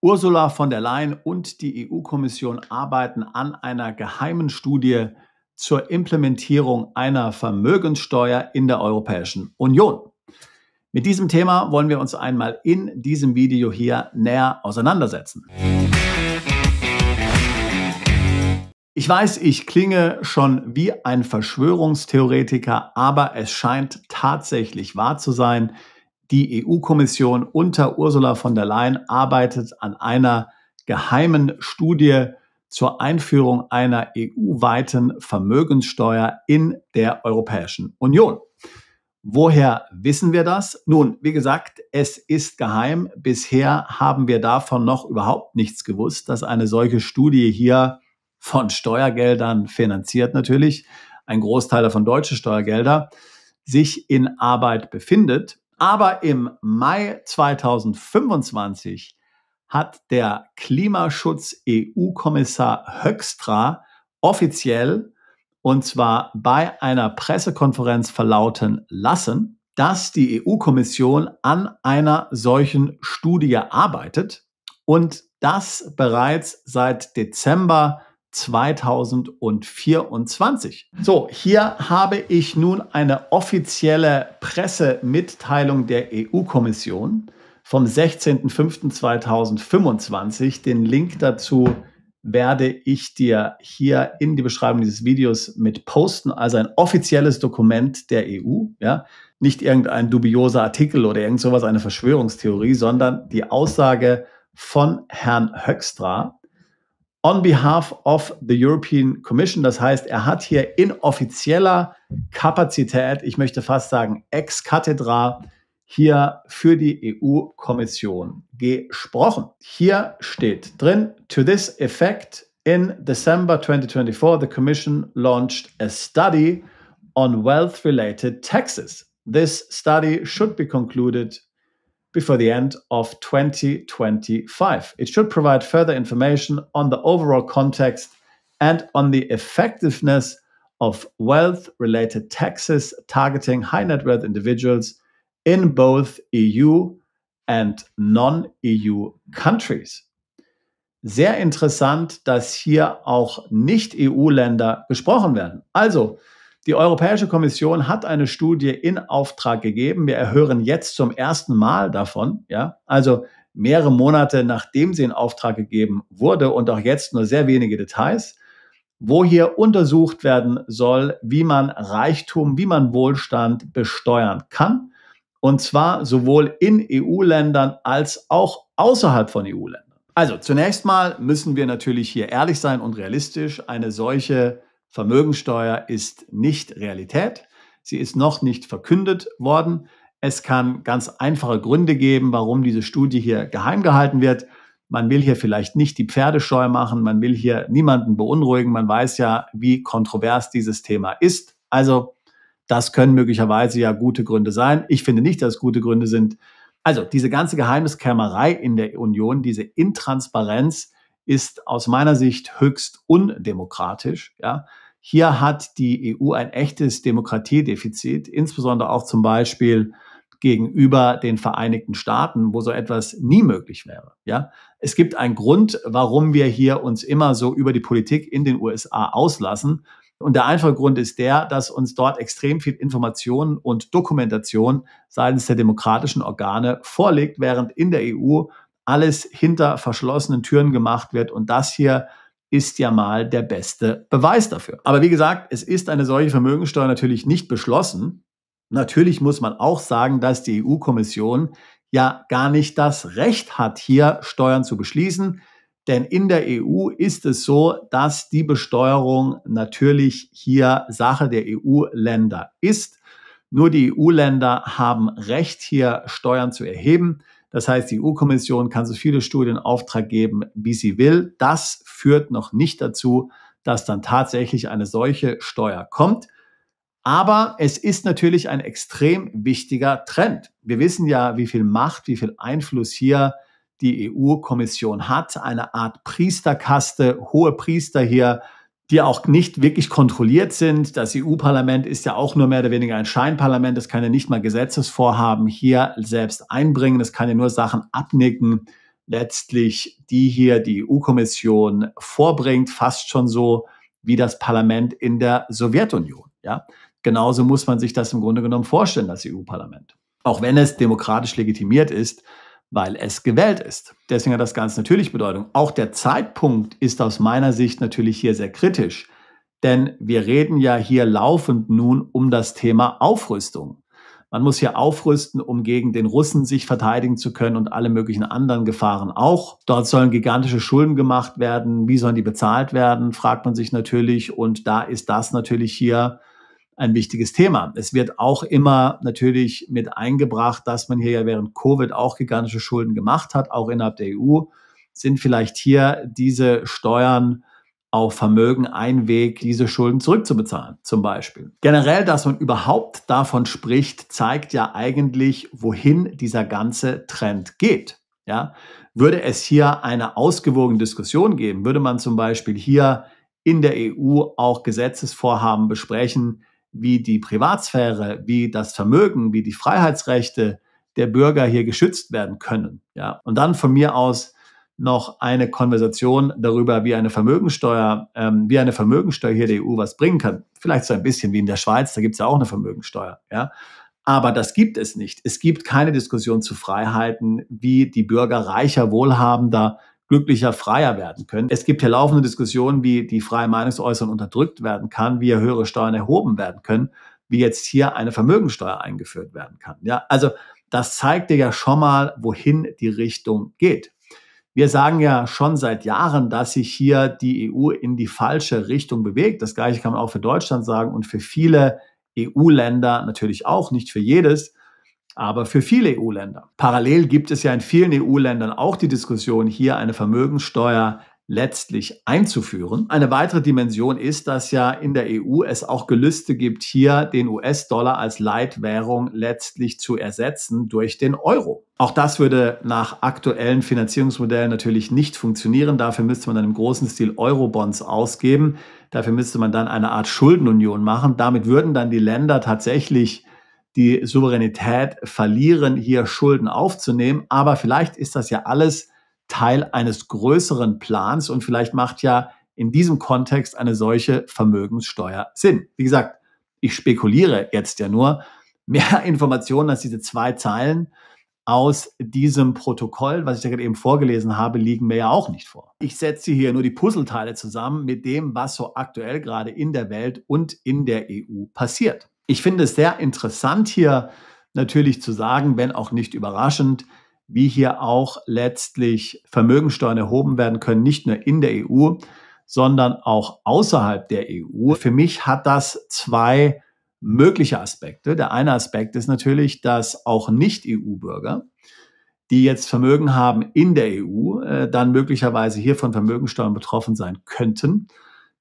Ursula von der Leyen und die EU-Kommission arbeiten an einer geheimen Studie zur Implementierung einer Vermögenssteuer in der Europäischen Union. Mit diesem Thema wollen wir uns einmal in diesem Video hier näher auseinandersetzen. Ich weiß, ich klinge schon wie ein Verschwörungstheoretiker, aber es scheint tatsächlich wahr zu sein. Die EU-Kommission unter Ursula von der Leyen arbeitet an einer geheimen Studie zur Einführung einer EU-weiten Vermögenssteuer in der Europäischen Union. Woher wissen wir das? Nun, wie gesagt, es ist geheim. Bisher haben wir davon noch überhaupt nichts gewusst, dass eine solche Studie hier von Steuergeldern finanziert natürlich, ein Großteil davon deutsche Steuergelder, sich in Arbeit befindet. Aber im Mai 2025 hat der Klimaschutz-EU-Kommissar Hoekstra offiziell, und zwar bei einer Pressekonferenz, verlauten lassen, dass die EU-Kommission an einer solchen Studie arbeitet und das bereits seit Dezember 2024. So, hier habe ich nun eine offizielle Pressemitteilung der EU-Kommission vom 16.05.2025. Den Link dazu werde ich dir hier in die Beschreibung dieses Videos mit posten. Also ein offizielles Dokument der EU, ja, nicht irgendein dubioser Artikel oder irgend sowas, eine Verschwörungstheorie, sondern die Aussage von Herrn Hoekstra on behalf of the European Commission. Das heißt, er hat hier in offizieller Kapazität, ich möchte fast sagen ex cathedra, hier für die EU-Kommission gesprochen. Hier steht drin, to this effect, in December 2024, the Commission launched a study on wealth-related taxes. This study should be concluded before the end of 2025. It should provide further information on the overall context and on the effectiveness of wealth-related taxes targeting high net worth individuals in both EU and non-EU countries. Sehr interessant, dass hier auch Nicht-EU-Länder besprochen werden. Also, die Europäische Kommission hat eine Studie in Auftrag gegeben. Wir erhören jetzt zum ersten Mal davon, ja, also mehrere Monate nachdem sie in Auftrag gegeben wurde und auch jetzt nur sehr wenige Details, wo hier untersucht werden soll, wie man Reichtum, wie man Wohlstand besteuern kann. Und zwar sowohl in EU-Ländern als auch außerhalb von EU-Ländern. Also zunächst mal müssen wir natürlich hier ehrlich sein und realistisch. Eine solche Vermögensteuer ist nicht Realität. Sie ist noch nicht verkündet worden. Es kann ganz einfache Gründe geben, warum diese Studie hier geheim gehalten wird. Man will hier vielleicht nicht die Pferdesteuer machen. Man will hier niemanden beunruhigen. Man weiß ja, wie kontrovers dieses Thema ist. Also das können möglicherweise ja gute Gründe sein. Ich finde nicht, dass es gute Gründe sind. Also diese ganze Geheimniskrämerei in der Union, diese Intransparenz, ist aus meiner Sicht höchst undemokratisch. Ja. Hier hat die EU ein echtes Demokratiedefizit, insbesondere auch zum Beispiel gegenüber den Vereinigten Staaten, wo so etwas nie möglich wäre. Ja. Es gibt einen Grund, warum wir hier uns immer so über die Politik in den USA auslassen. Und der einfache Grund ist der, dass uns dort extrem viel Information und Dokumentation seitens der demokratischen Organe vorliegt, während in der EU alles hinter verschlossenen Türen gemacht wird. Und das hier ist ja mal der beste Beweis dafür. Aber wie gesagt, es ist eine solche Vermögensteuer natürlich nicht beschlossen. Natürlich muss man auch sagen, dass die EU-Kommission ja gar nicht das Recht hat, hier Steuern zu beschließen. Denn in der EU ist es so, dass die Besteuerung natürlich hier Sache der EU-Länder ist. Nur die EU-Länder haben Recht, hier Steuern zu erheben. Das heißt, die EU-Kommission kann so viele Studien in Auftrag geben, wie sie will. Das führt noch nicht dazu, dass dann tatsächlich eine solche Steuer kommt. Aber es ist natürlich ein extrem wichtiger Trend. Wir wissen ja, wie viel Macht, wie viel Einfluss hier die EU-Kommission hat. Eine Art Priesterkaste, hohe Priester hier, die auch nicht wirklich kontrolliert sind. Das EU-Parlament ist ja auch nur mehr oder weniger ein Scheinparlament. Es kann ja nicht mal Gesetzesvorhaben hier selbst einbringen. Es kann ja nur Sachen abnicken, letztlich, die hier die EU-Kommission vorbringt, fast schon so wie das Parlament in der Sowjetunion. Ja? Genauso muss man sich das im Grunde genommen vorstellen, das EU-Parlament. Auch wenn es demokratisch legitimiert ist, weil es gewählt ist. Deswegen hat das Ganze natürlich Bedeutung. Auch der Zeitpunkt ist aus meiner Sicht natürlich hier sehr kritisch, denn wir reden ja hier laufend nun um das Thema Aufrüstung. Man muss hier aufrüsten, um gegen den Russen sich verteidigen zu können und alle möglichen anderen Gefahren auch. Dort sollen gigantische Schulden gemacht werden. Wie sollen die bezahlt werden, fragt man sich natürlich. Und da ist das natürlich hier ein wichtiges Thema. Es wird auch immer natürlich mit eingebracht, dass man hier ja während Covid auch gigantische Schulden gemacht hat, auch innerhalb der EU. Sind vielleicht hier diese Steuern auf Vermögen ein Weg, diese Schulden zurückzubezahlen, zum Beispiel. Generell, dass man überhaupt davon spricht, zeigt ja eigentlich, wohin dieser ganze Trend geht. Ja? Würde es hier eine ausgewogene Diskussion geben, würde man zum Beispiel hier in der EU auch Gesetzesvorhaben besprechen, wie die Privatsphäre, wie das Vermögen, wie die Freiheitsrechte der Bürger hier geschützt werden können. Ja? Und dann von mir aus noch eine Konversation darüber, wie eine Vermögensteuer hier der EU was bringen kann. Vielleicht so ein bisschen wie in der Schweiz, da gibt es ja auch eine Vermögensteuer. Ja? Aber das gibt es nicht. Es gibt keine Diskussion zu Freiheiten, wie die Bürger reicher, wohlhabender, glücklicher, freier werden können. Es gibt hier laufende Diskussionen, wie die freie Meinungsäußerung unterdrückt werden kann, wie hier höhere Steuern erhoben werden können, wie jetzt hier eine Vermögensteuer eingeführt werden kann. Ja? Also das zeigt dir ja schon mal, wohin die Richtung geht. Wir sagen ja schon seit Jahren, dass sich hier die EU in die falsche Richtung bewegt. Das Gleiche kann man auch für Deutschland sagen und für viele EU-Länder natürlich auch, nicht für jedes, aber für viele EU-Länder. Parallel gibt es ja in vielen EU-Ländern auch die Diskussion, hier eine Vermögensteuer letztlich einzuführen. Eine weitere Dimension ist, dass ja in der EU es auch Gelüste gibt, hier den US-Dollar als Leitwährung letztlich zu ersetzen durch den Euro. Auch das würde nach aktuellen Finanzierungsmodellen natürlich nicht funktionieren. Dafür müsste man dann im großen Stil Euro-Bonds ausgeben. Dafür müsste man dann eine Art Schuldenunion machen. Damit würden dann die Länder tatsächlich die Souveränität verlieren, hier Schulden aufzunehmen. Aber vielleicht ist das ja alles Teil eines größeren Plans und vielleicht macht ja in diesem Kontext eine solche Vermögenssteuer Sinn. Wie gesagt, ich spekuliere jetzt ja nur. Mehr Informationen als diese 2 Zeilen aus diesem Protokoll, was ich da gerade eben vorgelesen habe, liegen mir ja auch nicht vor. Ich setze hier nur die Puzzleteile zusammen mit dem, was so aktuell gerade in der Welt und in der EU passiert. Ich finde es sehr interessant hier natürlich zu sagen, wenn auch nicht überraschend, wie hier auch letztlich Vermögensteuern erhoben werden können, nicht nur in der EU, sondern auch außerhalb der EU. Für mich hat das 2 mögliche Aspekte. Der eine Aspekt ist natürlich, dass auch Nicht-EU-Bürger, die jetzt Vermögen haben in der EU, dann möglicherweise hier von Vermögensteuern betroffen sein könnten.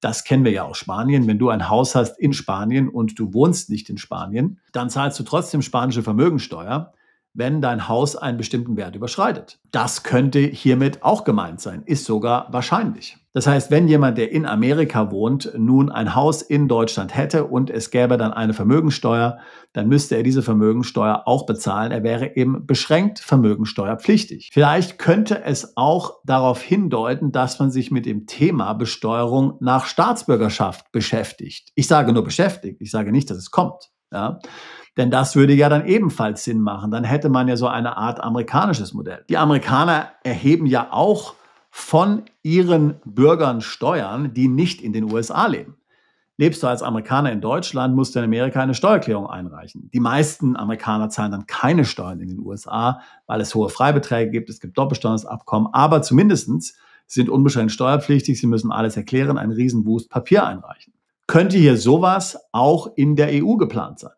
Das kennen wir ja aus Spanien. Wenn du ein Haus hast in Spanien und du wohnst nicht in Spanien, dann zahlst du trotzdem spanische Vermögensteuer, wenn dein Haus einen bestimmten Wert überschreitet. Das könnte hiermit auch gemeint sein, ist sogar wahrscheinlich. Das heißt, wenn jemand, der in Amerika wohnt, nun ein Haus in Deutschland hätte und es gäbe dann eine Vermögensteuer, dann müsste er diese Vermögensteuer auch bezahlen. Er wäre eben beschränkt vermögensteuerpflichtig. Vielleicht könnte es auch darauf hindeuten, dass man sich mit dem Thema Besteuerung nach Staatsbürgerschaft beschäftigt. Ich sage nur beschäftigt, ich sage nicht, dass es kommt. Ja? Denn das würde ja dann ebenfalls Sinn machen. Dann hätte man ja so eine Art amerikanisches Modell. Die Amerikaner erheben ja auch von ihren Bürgern Steuern, die nicht in den USA leben. Lebst du als Amerikaner in Deutschland, musst du in Amerika eine Steuererklärung einreichen. Die meisten Amerikaner zahlen dann keine Steuern in den USA, weil es hohe Freibeträge gibt, es gibt Doppelsteuerabkommen, aber zumindest sind unbeschränkt steuerpflichtig, sie müssen alles erklären, einen Riesenwust Papier einreichen. Könnte hier sowas auch in der EU geplant sein?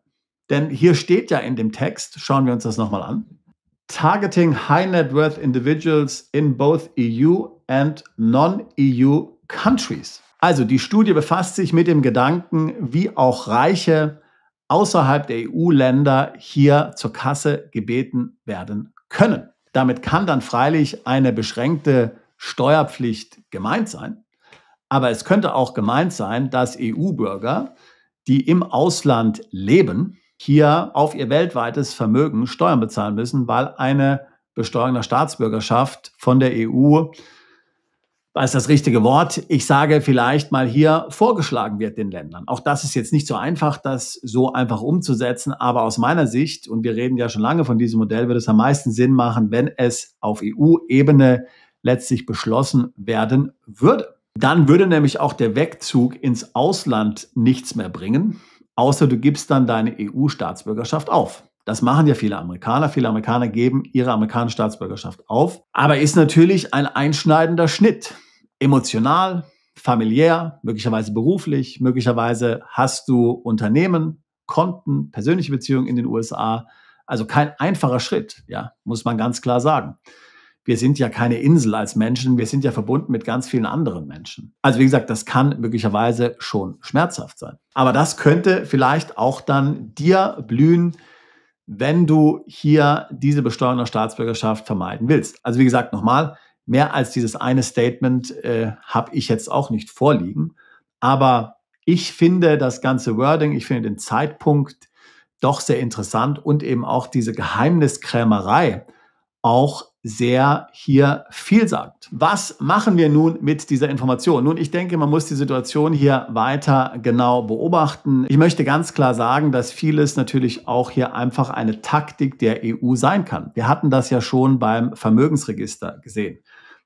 Denn hier steht ja in dem Text, schauen wir uns das nochmal an, Targeting High Net Worth Individuals in both EU and non-EU countries. Also die Studie befasst sich mit dem Gedanken, wie auch Reiche außerhalb der EU-Länder hier zur Kasse gebeten werden können. Damit kann dann freilich eine beschränkte Steuerpflicht gemeint sein. Aber es könnte auch gemeint sein, dass EU-Bürger, die im Ausland leben, hier auf ihr weltweites Vermögen Steuern bezahlen müssen, weil eine Besteuerung der Staatsbürgerschaft von der EU, was ist das richtige Wort? Ich sage vielleicht mal hier vorgeschlagen wird den Ländern. Auch das ist jetzt nicht so einfach, das so einfach umzusetzen. Aber aus meiner Sicht, und wir reden ja schon lange von diesem Modell, wird es am meisten Sinn machen, wenn es auf EU-Ebene letztlich beschlossen werden würde. Dann würde nämlich auch der Wegzug ins Ausland nichts mehr bringen, außer du gibst dann deine EU-Staatsbürgerschaft auf. Das machen ja viele Amerikaner. Viele Amerikaner geben ihre amerikanische Staatsbürgerschaft auf. Aber ist natürlich ein einschneidender Schnitt. Emotional, familiär, möglicherweise beruflich. Möglicherweise hast du Unternehmen, Konten, persönliche Beziehungen in den USA. Also kein einfacher Schritt, ja, muss man ganz klar sagen. Wir sind ja keine Insel als Menschen. Wir sind ja verbunden mit ganz vielen anderen Menschen. Also wie gesagt, das kann möglicherweise schon schmerzhaft sein. Aber das könnte vielleicht auch dann dir blühen, wenn du hier diese Besteuerung der Staatsbürgerschaft vermeiden willst. Also wie gesagt, nochmal, mehr als dieses eine Statement habe ich jetzt auch nicht vorliegen. Aber ich finde das ganze Wording, ich finde den Zeitpunkt doch sehr interessant und eben auch diese Geheimniskrämerei auch sehr hier vielsagend. Was machen wir nun mit dieser Information? Nun, ich denke, man muss die Situation hier weiter genau beobachten. Ich möchte ganz klar sagen, dass vieles natürlich auch hier einfach eine Taktik der EU sein kann. Wir hatten das ja schon beim Vermögensregister gesehen.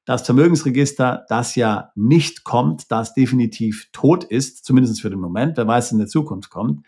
Das Vermögensregister, das ja nicht kommt, das definitiv tot ist, zumindest für den Moment, wer weiß, was in der Zukunft kommt,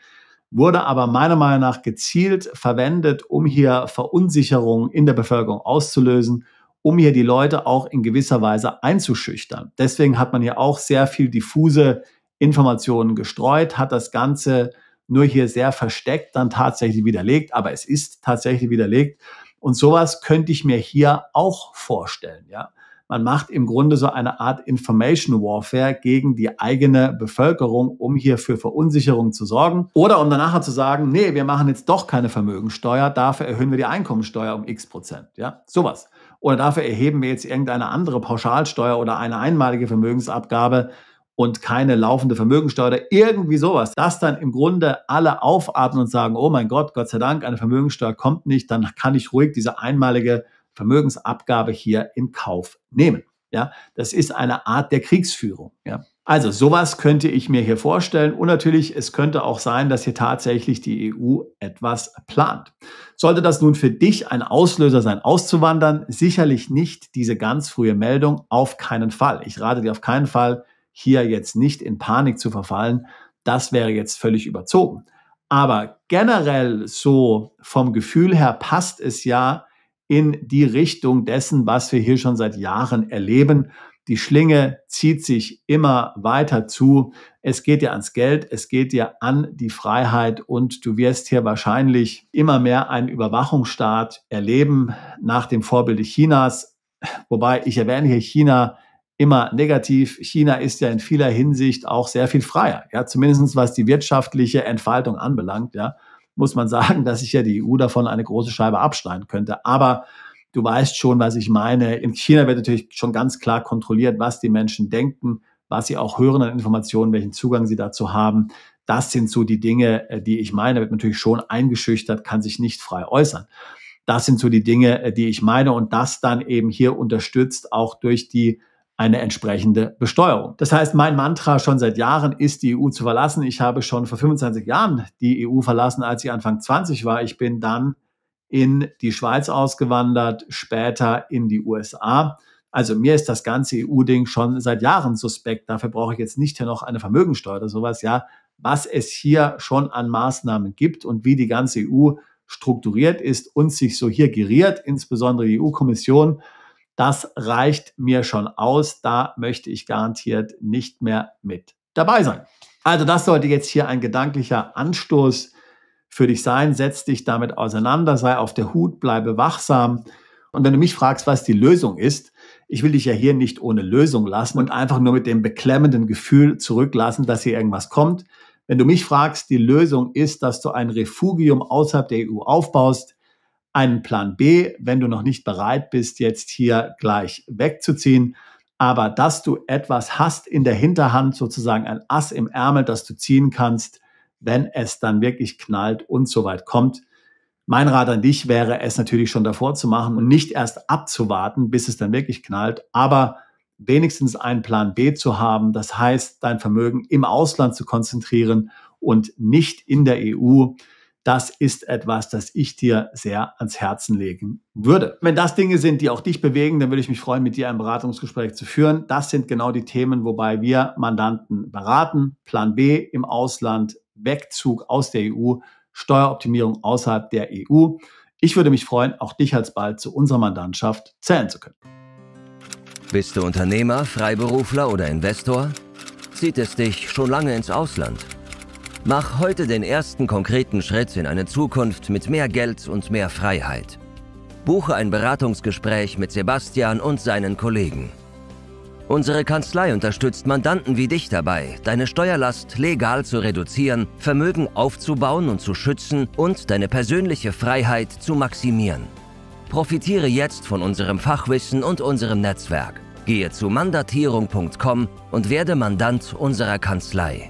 wurde aber meiner Meinung nach gezielt verwendet, um hier Verunsicherung in der Bevölkerung auszulösen, um hier die Leute auch in gewisser Weise einzuschüchtern. Deswegen hat man hier auch sehr viel diffuse Informationen gestreut, hat das Ganze nur hier sehr versteckt dann tatsächlich widerlegt, aber es ist tatsächlich widerlegt. Und sowas könnte ich mir hier auch vorstellen, ja. Man macht im Grunde so eine Art Information Warfare gegen die eigene Bevölkerung, um hier für Verunsicherung zu sorgen. Oder um dann nachher zu sagen, nee, wir machen jetzt doch keine Vermögensteuer, dafür erhöhen wir die Einkommensteuer um x%. Ja, sowas. Oder dafür erheben wir jetzt irgendeine andere Pauschalsteuer oder eine einmalige Vermögensabgabe und keine laufende Vermögensteuer oder irgendwie sowas. Dass dann im Grunde alle aufatmen und sagen, oh mein Gott, Gott sei Dank, eine Vermögensteuer kommt nicht, dann kann ich ruhig diese einmalige Vermögensabgabe hier in Kauf nehmen. Ja, das ist eine Art der Kriegsführung. Ja. Also sowas könnte ich mir hier vorstellen. Und natürlich, es könnte auch sein, dass hier tatsächlich die EU etwas plant. Sollte das nun für dich ein Auslöser sein, auszuwandern? Sicherlich nicht diese ganz frühe Meldung, auf keinen Fall. Ich rate dir auf keinen Fall, hier jetzt nicht in Panik zu verfallen. Das wäre jetzt völlig überzogen. Aber generell so vom Gefühl her passt es ja in die Richtung dessen, was wir hier schon seit Jahren erleben. Die Schlinge zieht sich immer weiter zu. Es geht dir ans Geld, es geht dir an die Freiheit und du wirst hier wahrscheinlich immer mehr einen Überwachungsstaat erleben nach dem Vorbild Chinas. Wobei ich erwähne hier China immer negativ. China ist ja in vieler Hinsicht auch sehr viel freier, ja, zumindest was die wirtschaftliche Entfaltung anbelangt, ja. Muss man sagen, dass sich ja die EU davon eine große Scheibe abschneiden könnte. Aber du weißt schon, was ich meine. In China wird natürlich schon ganz klar kontrolliert, was die Menschen denken, was sie auch hören an Informationen, welchen Zugang sie dazu haben. Das sind so die Dinge, die ich meine. Wird natürlich schon eingeschüchtert, kann sich nicht frei äußern. Das sind so die Dinge, die ich meine. Und das dann eben hier unterstützt auch durch eine entsprechende Besteuerung. Das heißt, mein Mantra schon seit Jahren ist, die EU zu verlassen. Ich habe schon vor 25 Jahren die EU verlassen, als ich Anfang 20 war. Ich bin dann in die Schweiz ausgewandert, später in die USA. Also mir ist das ganze EU-Ding schon seit Jahren suspekt. Dafür brauche ich jetzt nicht hier noch eine Vermögensteuer oder sowas. Ja, was es hier schon an Maßnahmen gibt und wie die ganze EU strukturiert ist und sich so hier geriert, insbesondere die EU-Kommission, das reicht mir schon aus. Da möchte ich garantiert nicht mehr mit dabei sein. Also das sollte jetzt hier ein gedanklicher Anstoß für dich sein. Setz dich damit auseinander, sei auf der Hut, bleibe wachsam. Und wenn du mich fragst, was die Lösung ist, ich will dich ja hier nicht ohne Lösung lassen und einfach nur mit dem beklemmenden Gefühl zurücklassen, dass hier irgendwas kommt. Wenn du mich fragst, die Lösung ist, dass du ein Refugium außerhalb der EU aufbaust, einen Plan B, wenn du noch nicht bereit bist, jetzt hier gleich wegzuziehen. Aber dass du etwas hast in der Hinterhand, sozusagen ein Ass im Ärmel, das du ziehen kannst, wenn es dann wirklich knallt und so weit kommt. Mein Rat an dich wäre es natürlich schon davor zu machen und nicht erst abzuwarten, bis es dann wirklich knallt, aber wenigstens einen Plan B zu haben. Das heißt, dein Vermögen im Ausland zu konzentrieren und nicht in der EU. Das ist etwas, das ich dir sehr ans Herzen legen würde. Wenn das Dinge sind, die auch dich bewegen, dann würde ich mich freuen, mit dir ein Beratungsgespräch zu führen. Das sind genau die Themen, wobei wir Mandanten beraten. Plan B im Ausland, Wegzug aus der EU, Steueroptimierung außerhalb der EU. Ich würde mich freuen, auch dich alsbald zu unserer Mandantschaft zählen zu können. Bist du Unternehmer, Freiberufler oder Investor? Zieht es dich schon lange ins Ausland? Mach heute den ersten konkreten Schritt in eine Zukunft mit mehr Geld und mehr Freiheit. Buche ein Beratungsgespräch mit Sebastian und seinen Kollegen. Unsere Kanzlei unterstützt Mandanten wie dich dabei, deine Steuerlast legal zu reduzieren, Vermögen aufzubauen und zu schützen und deine persönliche Freiheit zu maximieren. Profitiere jetzt von unserem Fachwissen und unserem Netzwerk. Gehe zu mandatierung.com und werde Mandant unserer Kanzlei.